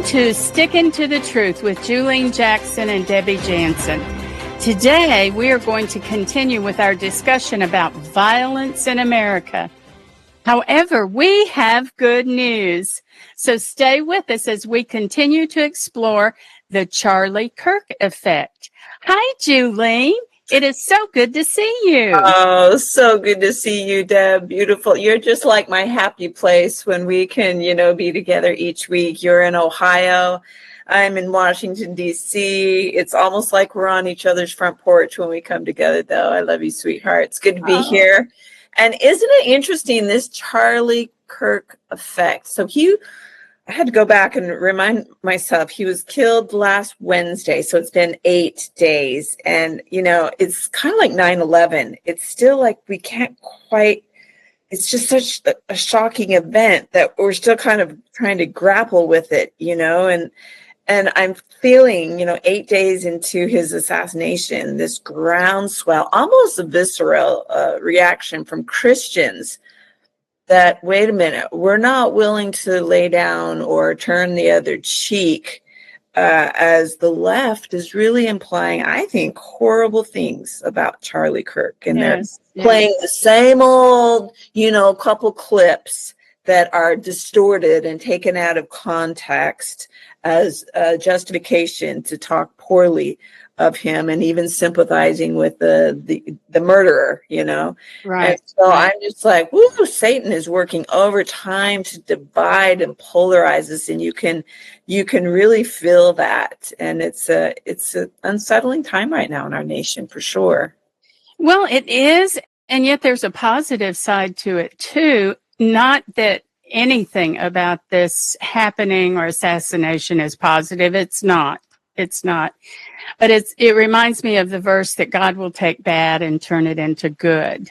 to Sticking to the Truth with Juleen Jackson and Debbie Jansen. Today, we are going to continue with our discussion about violence in America. However, we have good news. So stay with us as we continue to explore the Charlie Kirk Effect. Hi, Juleen. It is so good to see you. Oh, so good to see you, Deb. Beautiful. You're just like my happy place when we can, be together each week. You're in Ohio. I'm in Washington, D.C. It's almost like we're on each other's front porch when we come together, though. I love you, sweetheart. It's good to be here. And isn't it interesting, this Charlie Kirk effect? So I had to go back and remind myself, he was killed last Wednesday. So it's been 8 days. And, it's kind of like 9/11. It's still like we can't quite, it's just such a shocking event that we're still kind of trying to grapple with it, and I'm feeling, 8 days into his assassination, this groundswell, almost a visceral reaction from Christians that, wait a minute, we're not willing to lay down or turn the other cheek, as the left is really implying, I think, horrible things about Charlie Kirk. And they're playing the same old, couple clips that are distorted and taken out of context as justification to talk poorly of him, and even sympathizing with the murderer, Right. And so I'm just like, woo, Satan is working overtime to divide and polarize us, and you can really feel that. And it's an unsettling time right now in our nation, for sure. Well, it is, and yet there's a positive side to it too. Not that anything about this happening or assassination is positive. It's not. But it reminds me of the verse that God will take bad and turn it into good.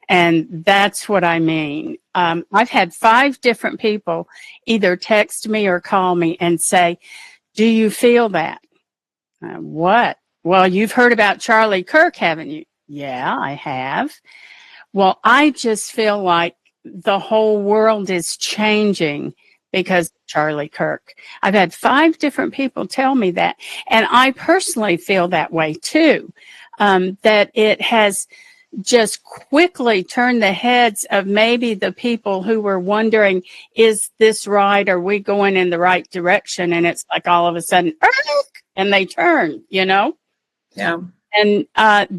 And that's what I mean. I've had 5 different people either text me or call me and say, do you feel that? What? Well, you've heard about Charlie Kirk, haven't you? Yeah, I have. Well, I just feel like the whole world is changing because of Charlie Kirk. I've had 5 different people tell me that. And I personally feel that way too, that it has just quickly turned the heads of maybe the people who were wondering, is this right? Are we going in the right direction? And it's like all of a sudden, and they turn, Yeah. And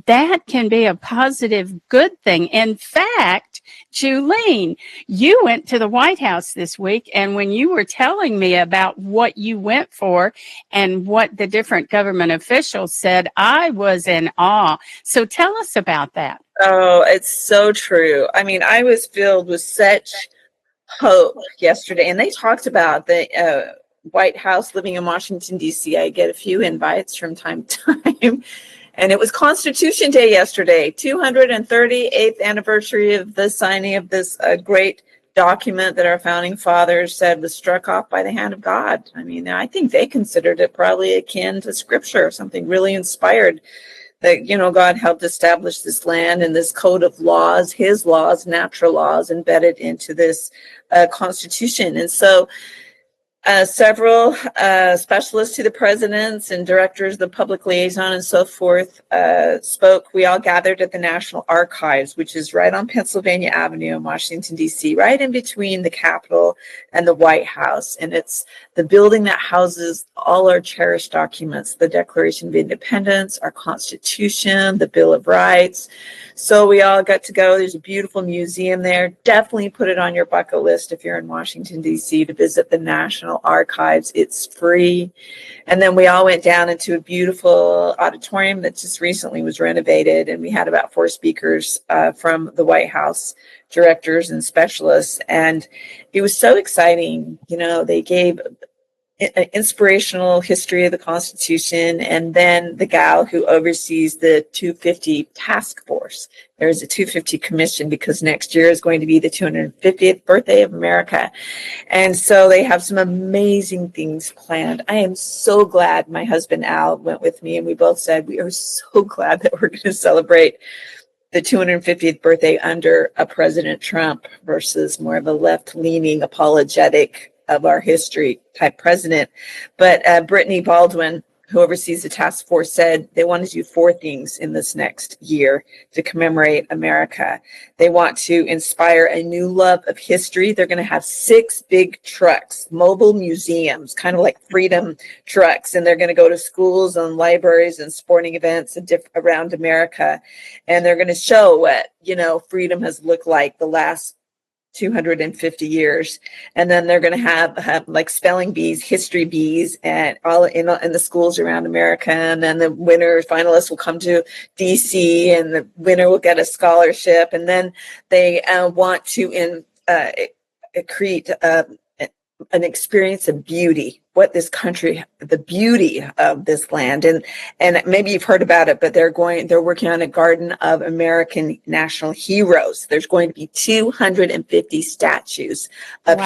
that can be a positive, good thing. In fact, Juleen, you went to the White House this week, and when you were telling me about what you went for and what the different government officials said, I was in awe. So tell us about that. Oh, it's so true. I mean, I was filled with such hope yesterday, and they talked about the White House living in Washington, D.C. I get a few invites from time to time. And it was Constitution Day yesterday, 238th anniversary of the signing of this great document that our founding fathers said was struck off by the hand of God. I mean, I think they considered it probably akin to scripture, something really inspired, that, God helped establish this land and this code of laws, his laws, natural laws, embedded into this Constitution. And so several specialists to the presidents and directors of the public liaison and so forth spoke. We all gathered at the National Archives, which is right on Pennsylvania Avenue in Washington, D.C., right in between the Capitol and the White House. And it's the building that houses all our cherished documents, the Declaration of Independence, our Constitution, the Bill of Rights. So we all got to go. There's a beautiful museum there. Definitely put it on your bucket list if you're in Washington, D.C., to visit the National Archives. It's free. And then we all went down into a beautiful auditorium that just recently was renovated. And we had about 4 speakers from the White House, directors and specialists. And it was so exciting. They gave an inspirational history of the Constitution, and then the gal who oversees the 250 task force. There's a 250 commission because next year is going to be the 250th birthday of America. And so they have some amazing things planned. I am so glad my husband Al went with me, and we both said we are so glad that we're going to celebrate the 250th birthday under a President Trump versus more of a left-leaning, apologetic of our history type president. But Brittany Baldwin, who oversees the task force, said they want to do 4 things in this next year to commemorate America. They want to inspire a new love of history. They're going to have 6 big trucks, mobile museums, kind of like freedom trucks. And they're going to go to schools and libraries and sporting events around America. And they're going to show what, freedom has looked like the last 250 years. And then they're going to have like spelling bees, history bees, and all in the schools around America. And then the winner finalists will come to DC, and the winner will get a scholarship. And then they want to create an experience of beauty, what this country, the beauty of this land. And maybe you've heard about it, but they're working on a garden of American national heroes. There's going to be 250 statues of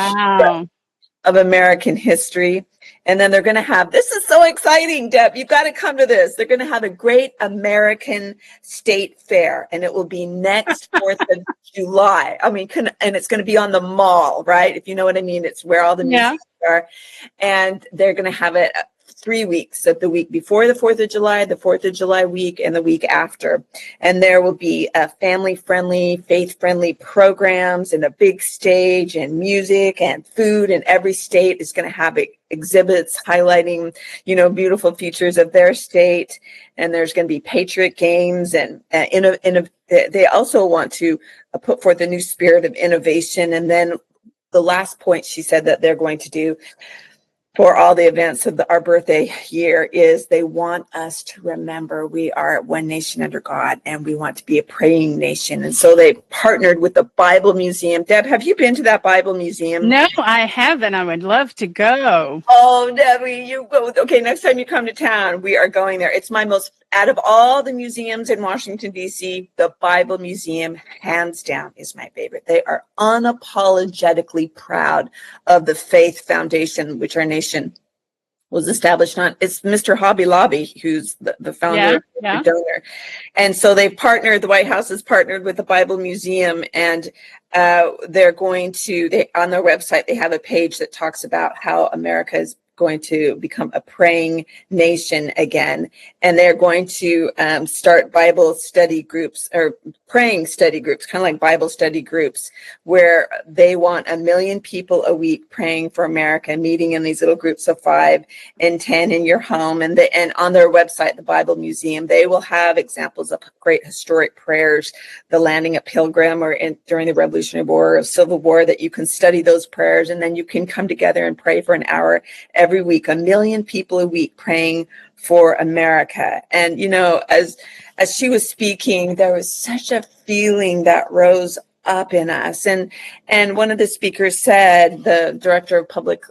of American history. And then they're going to have, this is so exciting, Deb, you've got to come to this. They're going to have a great American state fair, and it will be next 4th of July. I mean, and it's going to be on the mall, right? If you know what I mean, it's where all the museums are. And they're going to have it 3 weeks, so the week before the 4th of July, the 4th of July week, and the week after. And there will be family-friendly, faith-friendly programs and a big stage and music and food. And every state is going to have exhibits highlighting, beautiful features of their state. And there's going to be patriot games. And they also want to put forth a new spirit of innovation. And then the last point she said that they're going to do for all the events of our birthday year is they want us to remember we are one nation under God, and we want to be a praying nation. And so they partnered with the Bible Museum. Deb, have you been to that Bible Museum? No, I haven't. I would love to go. Oh, Debbie, you go. Okay, next time you come to town, we are going there. It's out of all the museums in Washington, D.C., the Bible Museum, hands down, is my favorite. They are unapologetically proud of the faith foundation, which our nation was established on. It's Mr. Hobby Lobby, who's the founder, the donor. And so they've partnered, the White House has partnered with the Bible Museum, and they're going to, on their website, they have a page that talks about how America is going to become a praying nation again. And they're going to start Bible study groups, or praying study groups, kind of like Bible study groups, where they want 1 million people a week praying for America, meeting in these little groups of 5 and 10 in your home. And on their website, the Bible Museum, they will have examples of great historic prayers, the landing at Pilgrim, or during the Revolutionary War or Civil War, that you can study those prayers, and then you can come together and pray for an hour every week. 1 million people a week praying for America. And, as she was speaking, there was such a feeling that rose up in us. And one of the speakers said, the director of public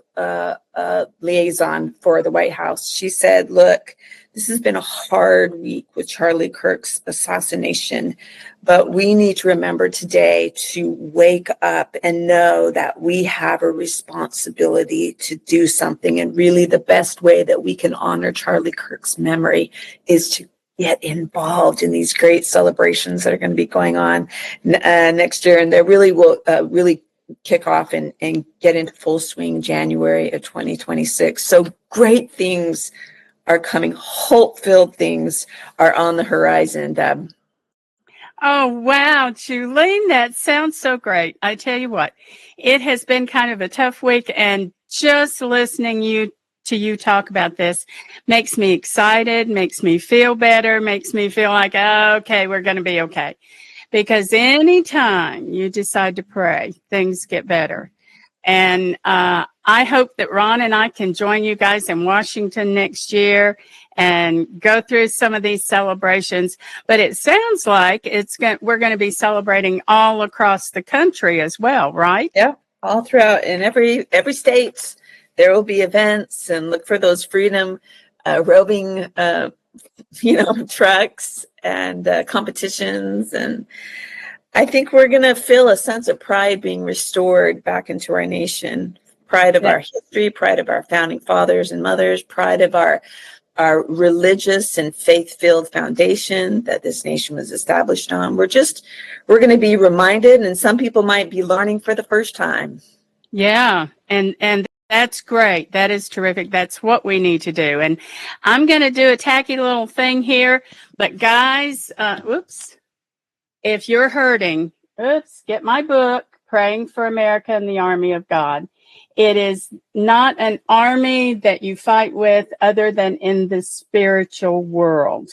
liaison for the White House, she said, look, this has been a hard week with Charlie Kirk's assassination, but we need to remember today to wake up and know that we have a responsibility to do something. And really the best way that we can honor Charlie Kirk's memory is to get involved in these great celebrations that are going to be going on next year. And they really will really kick off and get into full swing January of 2026. So great things are coming. Hope-filled things are on the horizon, Deb. Oh, wow, Juleen, that sounds so great. I tell you what, it has been kind of a tough week, and just listening to you talk about this makes me excited, makes me feel better, makes me feel like, oh, okay, we're going to be okay. Because anytime you decide to pray, things get better. And I hope that Ron and I can join you guys in Washington next year and go through some of these celebrations. But it sounds like we're going to be celebrating all across the country as well, right? Yeah, all throughout. In every state, there will be events, and look for those freedom roving, trucks and competitions. And I think we're going to feel a sense of pride being restored back into our nation, pride of our history, pride of our founding fathers and mothers, pride of our religious and faith-filled foundation that this nation was established on. We're going to be reminded, and some people might be learning for the first time. Yeah. And That's great. That is terrific. That's what we need to do. And I'm going to do a tacky little thing here. But guys, if you're hurting, get my book, Praying for America and the Army of God. It is not an army that you fight with other than in the spiritual world.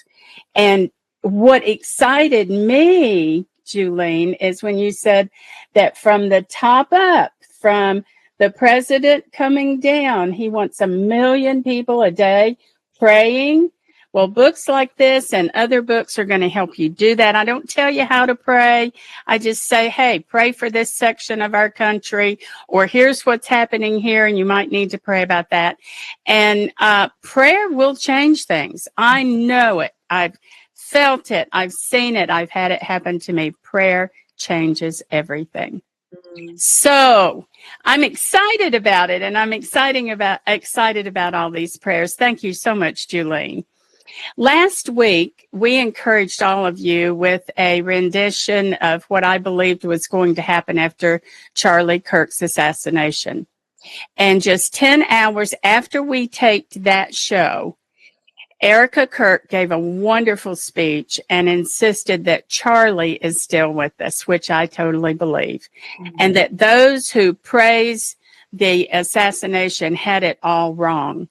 And what excited me, Juleen, is when you said that from the top up, from the president coming down, he wants 1 million people a day praying. Well, books like this and other books are going to help you do that. I don't tell you how to pray. I just say, hey, pray for this section of our country, or here's what's happening here, and you might need to pray about that. And prayer will change things. I know it. I've felt it. I've seen it. I've had it happen to me. Prayer changes everything. So I'm excited about it, and I'm excited about all these prayers. Thank you so much, Juleen. Last week, we encouraged all of you with a rendition of what I believed was going to happen after Charlie Kirk's assassination. And just 10 hours after we taped that show, Erika Kirk gave a wonderful speech and insisted that Charlie is still with us, which I totally believe, and that those who praise the assassination had it all wrong.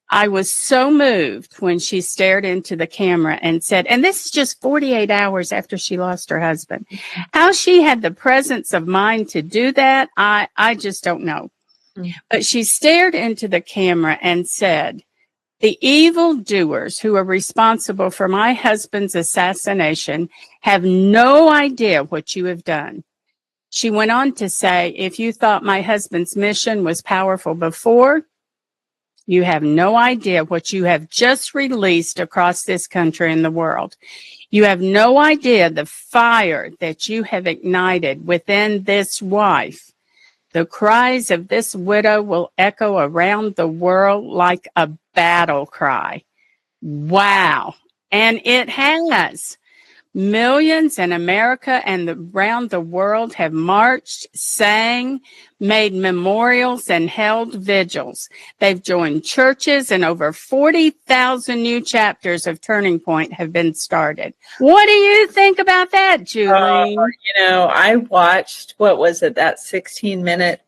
I was so moved when she stared into the camera and said, and this is just 48 hours after she lost her husband, how she had the presence of mind to do that, I just don't know. But she stared into the camera and said, the evildoers who are responsible for my husband's assassination have no idea what you have done. She went on to say, if you thought my husband's mission was powerful before, you have no idea what you have just released across this country and the world. You have no idea the fire that you have ignited within this wife. The cries of this widow will echo around the world like a battle cry. Wow. And it has. Millions in America and around the world have marched, sang, made memorials, and held vigils. They've joined churches, and over 40,000 new chapters of Turning Point have been started. What do you think about that, Juleen? I watched, what was it, that 16-minute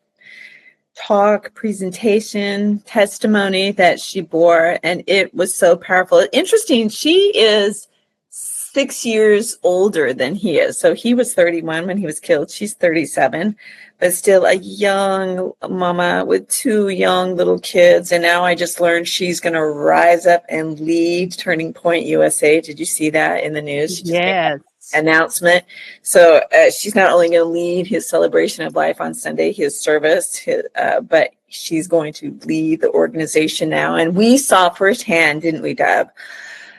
talk, presentation, testimony that she bore, and it was so powerful. Interesting, she is 6 years older than he is. So he was 31 when he was killed. She's 37, but still a young mama with 2 young little kids. And now I just learned she's going to rise up and lead Turning Point USA. Did you see that in the news? She just made that announcement. So she's not only going to lead his celebration of life on Sunday, his service, but she's going to lead the organization now. And we saw firsthand, didn't we, Deb?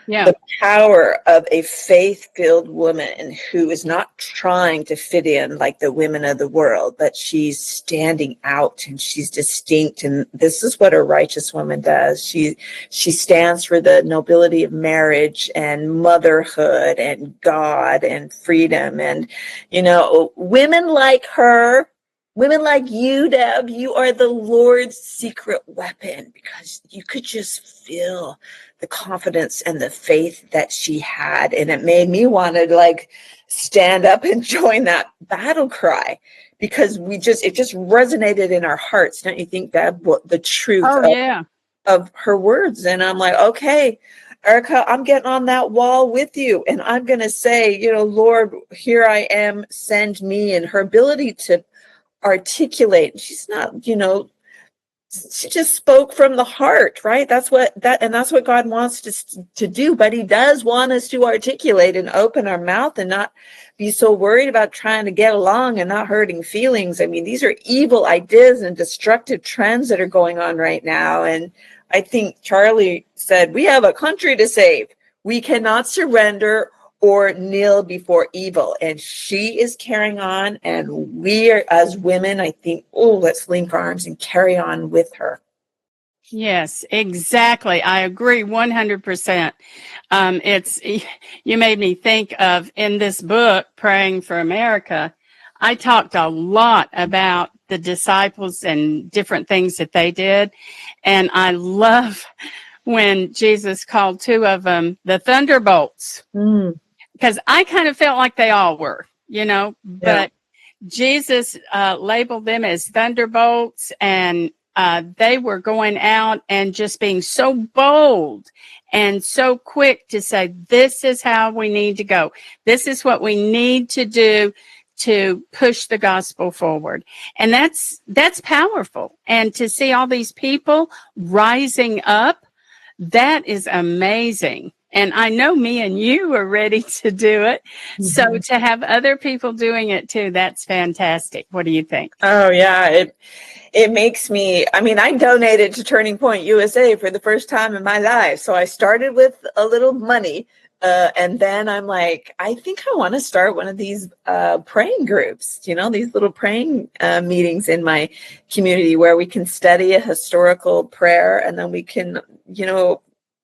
Yeah. The power of a faith-filled woman who is not trying to fit in like the women of the world, but she's standing out and she's distinct. And this is what a righteous woman does. She stands for the nobility of marriage and motherhood and God and freedom. And, women like her, women like you, Deb, you are the Lord's secret weapon, because you could just feel the confidence and the faith that she had. And it made me want to stand up and join that battle cry, because it just resonated in our hearts. Don't you think, Deb, the truth of her words? And I'm like, okay, Erika, I'm getting on that wall with you. And I'm going to say, Lord, here I am, send me. And her ability to articulate, she's not, she just spoke from the heart, right? That's what God wants us to do. But he does want us to articulate and open our mouth and not be so worried about trying to get along and not hurting feelings. I mean, these are evil ideas and destructive trends that are going on right now. And I think Charlie said, we have a country to save. We cannot surrender or kneel before evil. And she is carrying on, and we are, as women, I think, let's link arms and carry on with her. Yes, exactly. I agree 100%. You made me think of, in this book, Praying for America, I talked a lot about the disciples and different things that they did. And I love when Jesus called two of them the thunderbolts, because I kind of felt like they all were, but Jesus labeled them as thunderbolts, and they were going out and just being so bold and so quick to say, this is how we need to go. This is what we need to do to push the gospel forward. And that's powerful. And to see all these people rising up, that is amazing. And I know me and you are ready to do it. Mm-hmm. So to have other people doing it too, that's fantastic. What do you think? Oh, yeah. It makes me, I donated to Turning Point USA for the first time in my life. So I started with a little money. And then I'm like, I think I want to start one of these praying groups, these little praying meetings in my community where we can study a historical prayer, and then we can,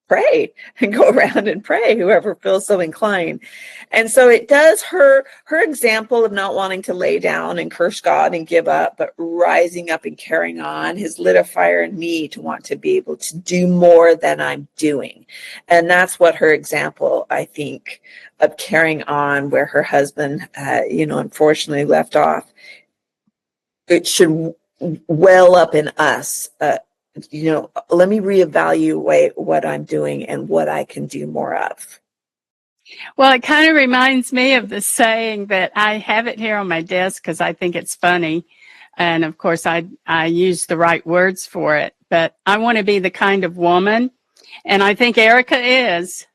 pray and go around and pray, whoever feels so inclined. And so it does her example of not wanting to lay down and curse God and give up, but rising up and carrying on, has lit a fire in me to want to be able to do more than I'm doing. And that's what her example, I think, of carrying on where her husband, unfortunately left off, it should well up in us. Let me reevaluate what I'm doing and what I can do more of. Well, it kind of reminds me of the saying that I have it here on my desk because I think it's funny. And of course, I use the right words for it. But I want to be the kind of woman, and I think Erika is,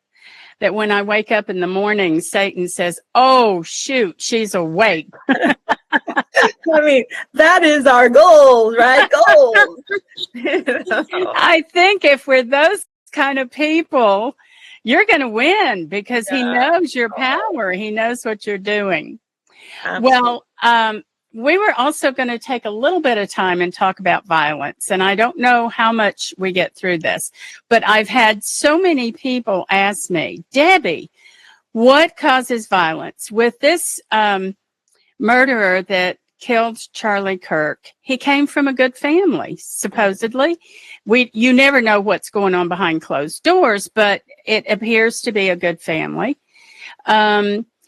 that when I wake up in the morning, Satan says, oh, shoot, she's awake. That is our goal, right? Goals. I think if we're those kind of people, you're going to win because he knows your power. He knows what you're doing. Absolutely. Well, we were also going to take a little bit of time and talk about violence. And I don't know how much we get through this, but I've had so many people ask me, Debbie, what causes violence? With this murderer that killed Charlie Kirk, he came from a good family, supposedly. You never know what's going on behind closed doors, but it appears to be a good family.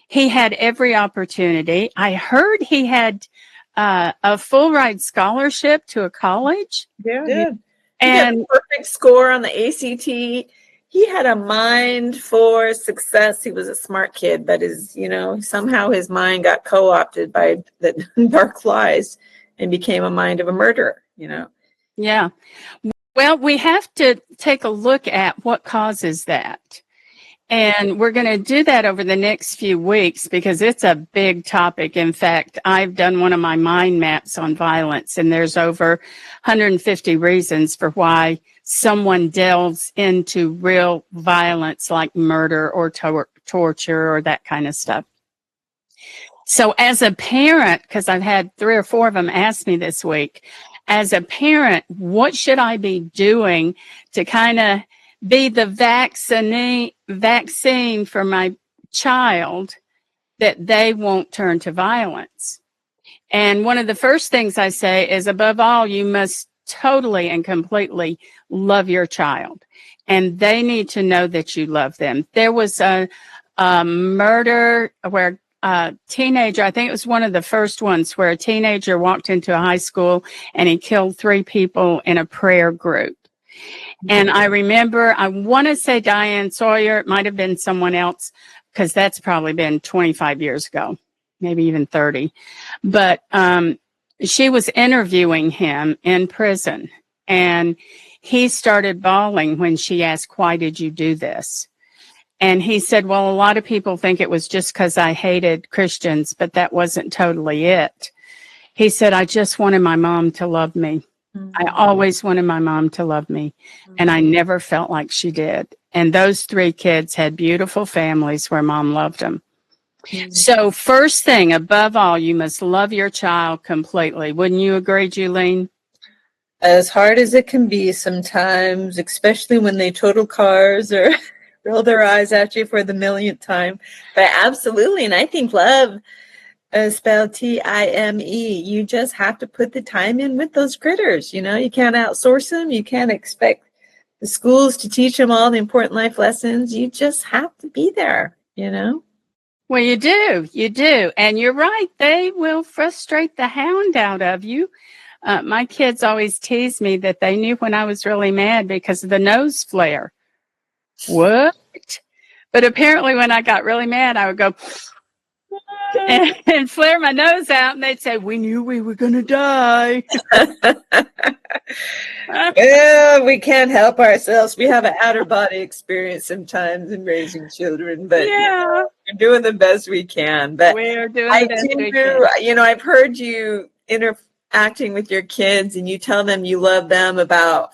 He had every opportunity. I heard he had a full ride scholarship to a college. Yeah. And he got a perfect score on the ACT. He had a mind for success. He was a smart kid, but somehow his mind got co-opted by the dark lies and became a mind of a murderer, Yeah. Well, we have to take a look at what causes that. And we're going to do that over the next few weeks because it's a big topic. In fact, I've done one of my mind maps on violence, and there's over 150 reasons for why someone delves into real violence like murder or torture or that kind of stuff. So as a parent, because I've had 3 or 4 of them ask me this week, as a parent, what should I be doing to kind of be the vaccine for my child that they won't turn to violence? And one of the first things I say is, above all, you must totally and completely love your child. And they need to know that you love them. There was a murder where a teenager, I think it was one of the first ones, where a teenager walked into a high school and he killed 3 people in a prayer group. And I remember, I want to say Diane Sawyer, it might have been someone else, because that's probably been 25 years ago, maybe even 30. But she was interviewing him in prison, and he started bawling when she asked, why did you do this? And he said, well, a lot of people think it was just because I hated Christians, but that wasn't totally it. He said, I just wanted my mom to love me. I always wanted my mom to love me, and I never felt like she did. And those 3 kids had beautiful families where mom loved them. So first thing, above all, you must love your child completely. Wouldn't you agree, Juleen? As hard as it can be sometimes, especially when they total cars or roll their eyes at you for the millionth time. But absolutely, and I think love spelled time. You just have to put the time in with those critters. You know, you can't outsource them. You can't expect the schools to teach them all the important life lessons. You just have to be there, you know? Well, you do. And you're right. They will frustrate the hound out of you. My kids always tease me that they knew when I was really mad because of the nose flare. What? But apparently when I got really mad, I would go and flare my nose out, and they'd say, we knew we were going to die. Well, we can't help ourselves. We have an outer body experience sometimes in raising children, but Yeah, we're doing the best we can. But we're doing I the best we do, can. you know, I've heard you interacting with your kids, and you tell them you love them about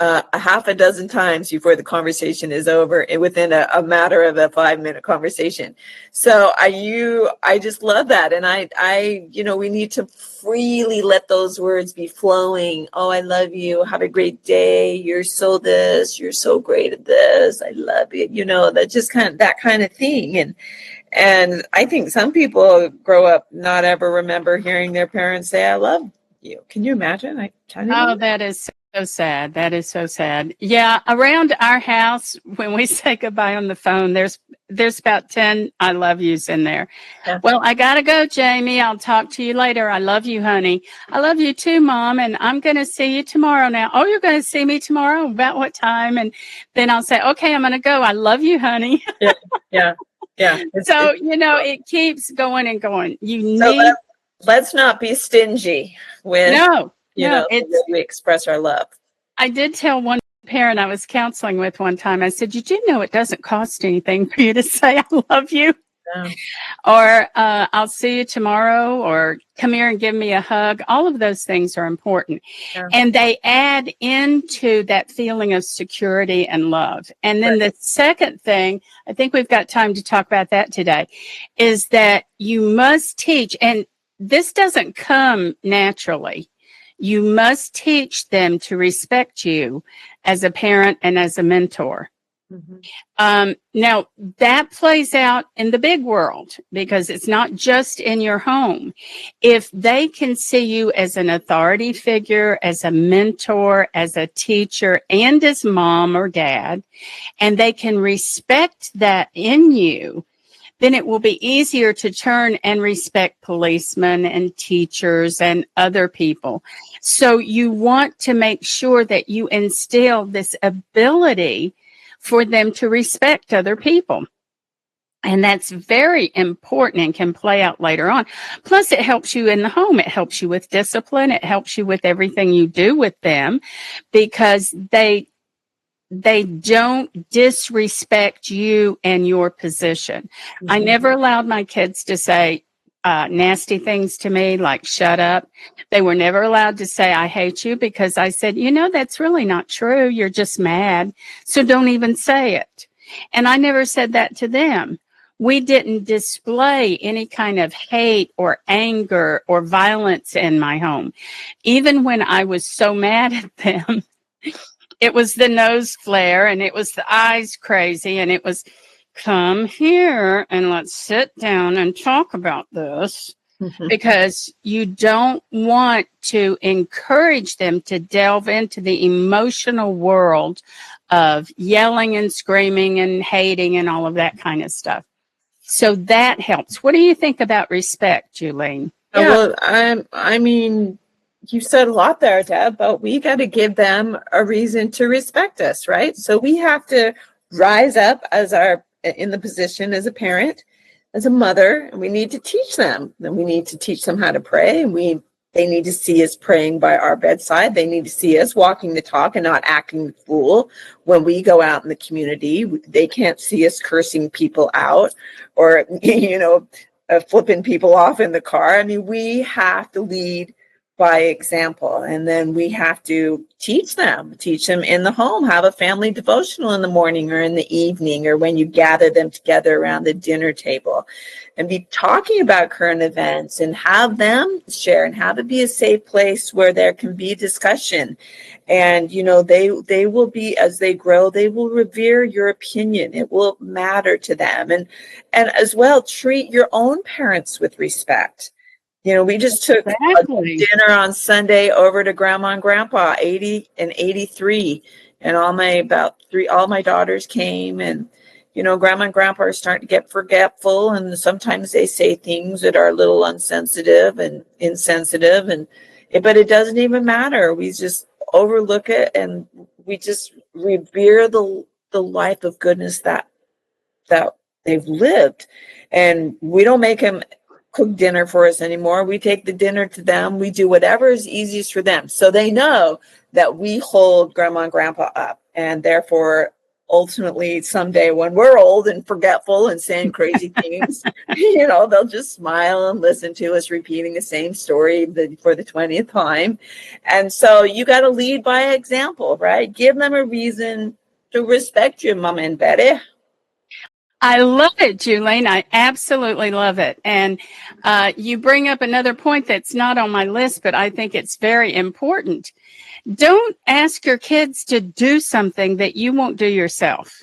a half a dozen times before the conversation is over, and within a matter of a 5-minute conversation. So I just love that. And you know, we need to freely let those words be flowing. Oh, I love you. Have a great day. You're so this, you're so great at this. I love it. You know, that just that kind of thing. And I think some people grow up not ever remember hearing their parents say, I love you. Can you imagine? I can't Oh, even. that is so sad. That is so sad. Yeah, around our house, when we say goodbye on the phone, there's about 10 I love yous in there. Yeah. Well, I got to go, Jamie. I'll talk to you later. I love you, honey. I love you too, Mom. And I'm going to see you tomorrow now. Oh, you're going to see me tomorrow? About what time? And then I'll say, okay, I'm going to go. I love you, honey. Yeah. So, you know, it keeps going and going. You So need, let's not be stingy with, no, you know, the way we express our love. I did tell one parent I was counseling with one time, I said, did you know it doesn't cost anything for you to say, I love you? Yeah. Or I'll see you tomorrow, or come here and give me a hug. All of those things are important. Yeah. And they add into that feeling of security and love. And then the second thing, I think we've got time to talk about that today, is that you must teach, and this doesn't come naturally. You must teach them to respect you as a parent and as a mentor. Mm-hmm. Now, that plays out in the big world because it's not just in your home. If they can see you as an authority figure, as a mentor, as a teacher, and as mom or dad, and they can respect that in you, then it will be easier to turn and respect policemen and teachers and other people. So you want to make sure that you instill this ability for them to respect other people. And that's very important and can play out later on. Plus, it helps you in the home. It helps you with discipline. It helps you with everything you do with them because they don't disrespect you and your position. Mm-hmm. I never allowed my kids to say nasty things to me, like shut up. They were never allowed to say, I hate you, because I said, you know, that's really not true. You're just mad. So don't even say it. And I never said that to them. We didn't display any kind of hate or anger or violence in my home. Even when I was so mad at them, it was the nose flare and it was the eyes crazy and it was, come here and let's sit down and talk about this. Mm-hmm. Because you don't want to encourage them to delve into the emotional world of yelling and screaming and hating and all of that kind of stuff. So that helps. What do you think about respect, Juleen? Yeah. Well, I mean, you said a lot there, Deb, but we got to give them a reason to respect us, right? So we have to rise up in the position as a parent, as a mother, and we need to teach them. And we need to teach them how to pray. And they need to see us praying by our bedside. They need to see us walking the talk and not acting the fool when we go out in the community. They can't see us cursing people out or, you know, flipping people off in the car. I mean, we have to lead by example. And then we have to teach them in the home, have a family devotional in the morning or in the evening, or when you gather them together around the dinner table, and be talking about current events and have them share and have it be a safe place where there can be discussion. And, they will be, as they grow, they will revere your opinion. It will matter to them. And as well, treat your own parents with respect. We just took Exactly. a dinner on Sunday over to Grandma and Grandpa, 80 and 83, and all my daughters came, and Grandma and Grandpa are starting to get forgetful, and sometimes they say things that are a little insensitive, but it doesn't even matter. We just overlook it, and we just revere the life of goodness that they've lived, and we don't make them cook dinner for us anymore. We take the dinner to them. We do whatever is easiest for them. So they know that we hold Grandma and Grandpa up. And therefore, ultimately, someday when we're old and forgetful and saying crazy things, they'll just smile and listen to us repeating the same story for the 20th time. And so you got to lead by example, right? Give them a reason to respect you, Mama and Betty. I love it, Juleen. I absolutely love it. And you bring up another point that's not on my list, but I think it's very important. Don't ask your kids to do something that you won't do yourself.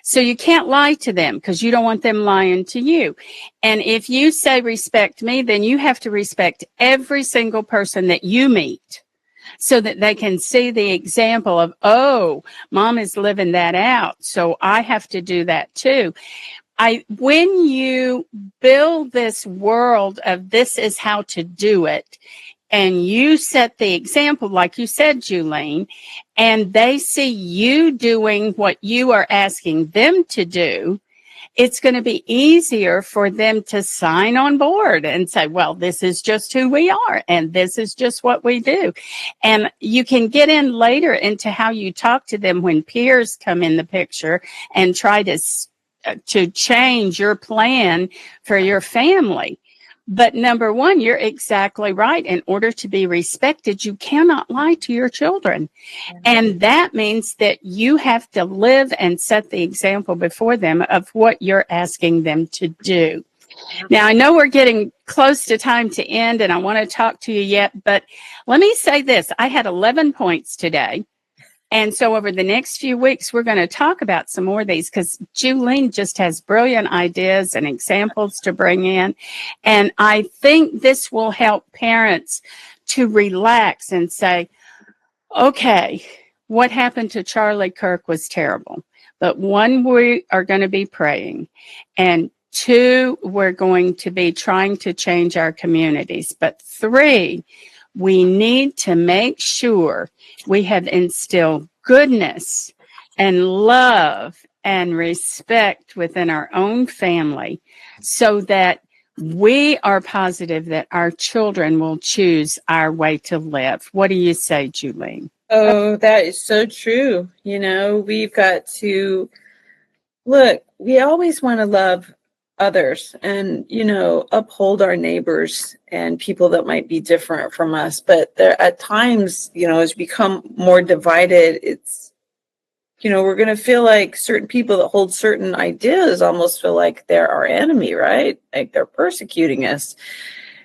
So you can't lie to them because you don't want them lying to you. And if you say respect me, then you have to respect every single person that you meet, so that they can see the example of, oh, mom is living that out, so I have to do that too. When you build this world of this is how to do it, and you set the example, like you said, Juleen, and they see you doing what you are asking them to do, it's going to be easier for them to sign on board and say, well, this is just who we are, and this is just what we do. And you can get in later into how you talk to them when peers come in the picture and try to change your plan for your family. But number one, you're exactly right. In order to be respected, you cannot lie to your children. And that means that you have to live and set the example before them of what you're asking them to do. Now, I know we're getting close to time to end, and I want to talk to you yet, but let me say this. I had 11 points today. And so over the next few weeks, we're going to talk about some more of these, because Juleen just has brilliant ideas and examples to bring in. And I think this will help parents to relax and say, okay, what happened to Charlie Kirk was terrible. But one, we are going to be praying. And two, we're going to be trying to change our communities. But three, we need to make sure we have instilled goodness and love and respect within our own family, so that we are positive that our children will choose our way to live. What do you say, Juleen? Oh, that is so true. We've got to look, we always want to love others and, uphold our neighbors and people that might be different from us. But there, at times, as we become more divided, it's, we're going to feel like certain people that hold certain ideas almost feel like they're our enemy, right? Like they're persecuting us.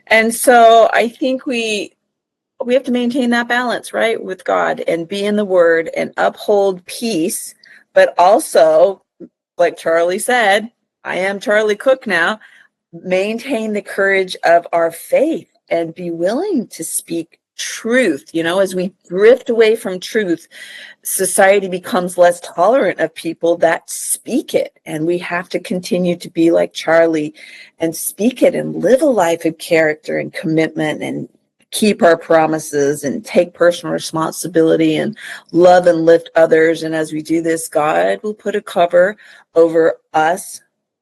And so I think we have to maintain that balance, right, with God, and be in the Word and uphold peace, but also, like Charlie said, I am Charlie Cook now, maintain the courage of our faith and be willing to speak truth. As we drift away from truth, society becomes less tolerant of people that speak it. And we have to continue to be like Charlie and speak it and live a life of character and commitment and keep our promises and take personal responsibility and love and lift others. And as we do this, God will put a cover over us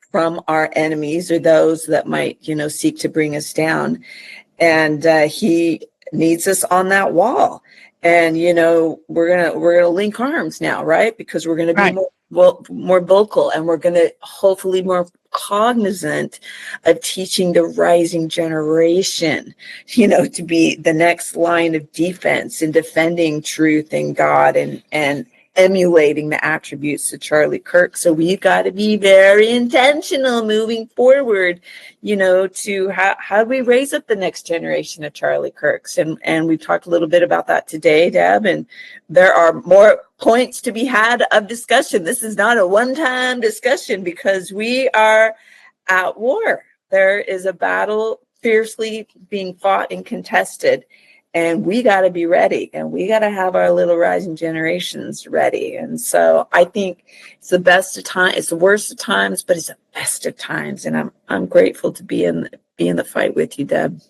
from our enemies or those that might, seek to bring us down. And he needs us on that wall. And, we're gonna link arms now, right? Because we're gonna be more vocal, and we're gonna hopefully cognizant of teaching the rising generation, to be the next line of defense in defending truth and God and emulating the attributes of Charlie Kirk. So we've got to be very intentional moving forward, to how do we raise up the next generation of Charlie Kirks? And we've talked a little bit about that today, Deb, and there are more points to be had of discussion. This is not a one-time discussion because we are at war. There is a battle fiercely being fought and contested. And we got to be ready, and we got to have our little rising generations ready. And so I think it's the best of times. It's the worst of times, but it's the best of times. And I'm grateful to be in the fight with you, Deb.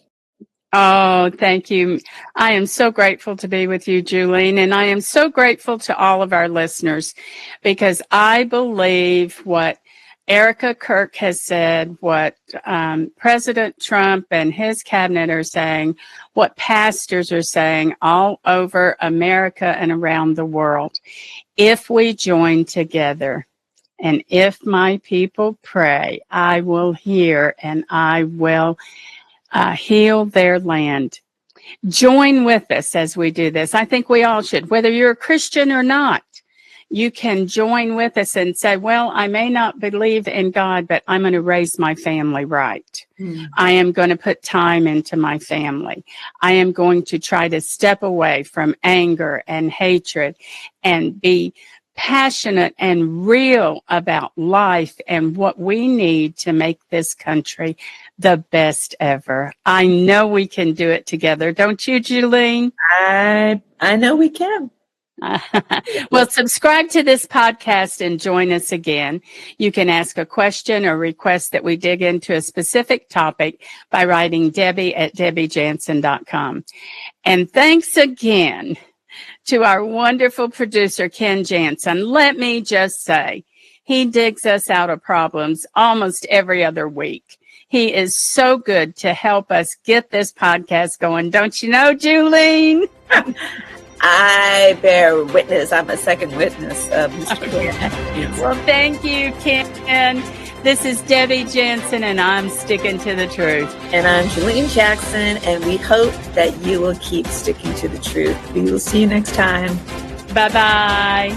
Oh, thank you. I am so grateful to be with you, Juleen, and I am so grateful to all of our listeners because I believe what Erika Kirk has said, what President Trump and his cabinet are saying, what pastors are saying all over America and around the world. If we join together and if my people pray, I will hear and I will heal their land. Join with us as we do this. I think we all should, whether you're a Christian or not. You can join with us and say, well, I may not believe in God, but I'm going to raise my family right. I am going to put time into my family. I am going to try to step away from anger and hatred and be passionate and real about life and what we need to make this country the best ever. I know we can do it together. Don't you, Juleen? I know we can. Well, subscribe to this podcast and join us again. You can ask a question or request that we dig into a specific topic by writing Debbie@debbiejansen.com. And thanks again to our wonderful producer, Ken Jansen. Let me just say, he digs us out of problems almost every other week. He is so good to help us get this podcast going. Don't you know, Juleen? I bear witness. I'm a second witness of Mr. Ken. Well, thank you, Ken. This is Debbie Jansen, and I'm sticking to the truth. And I'm Juleen Jackson, and we hope that you will keep sticking to the truth. We will see you next time. Bye-bye.